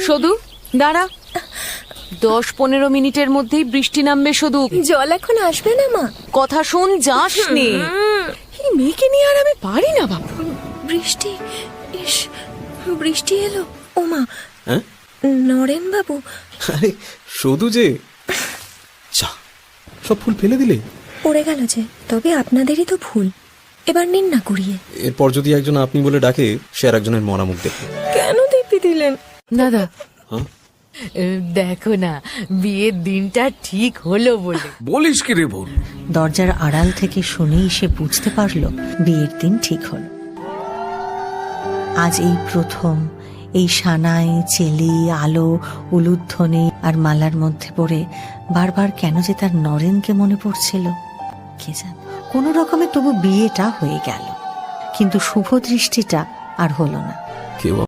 শুধু দাঁড়া, 10-15 মিনিটের মধ্যেই বৃষ্টি নামবে। শুধু জল এখন আসবে না মা। কথা শোন, যাস নে। এই মেয়েকে নিয়ে আর আমি পারি না বাবা। বৃষ্টি, ইস, বৃষ্টি এলো। ও মা, হ্যাঁ? নরেন বাবু। আরে শুধু যে চা, সব ফুল ফেলে দিলে? পড়ে গেল যে, তবে আপনাদেরই তো ভুল। এবার নিন না কুড়িয়ে। এরপর যদি একজন আপনি বলে ডাকে, সে আর একজনের মরা মুখ দেখবে। কেন দিব্যি দিলেন? দাদা, হ্যাঁ? দেখো না, বিয়ের দিনটা ঠিক হলো বলে। বলিস কি রে বোন? দরজার আড়াল থেকে শুনেই সে বুঝতে পারল বিয়ের দিন ঠিক হল। আজ এই প্রথম এই সানাই, চেলি, আলো, উলুধ্বনি আর মালার মধ্যে পড়ে বারবার কেন যে তার নরেনকে মনে পড়ছিল কে জানে। কোনো রকমে তবু বিয়েটা হয়ে গেল, কিন্তু শুভ দৃষ্টিটা আর হলো না। কেউ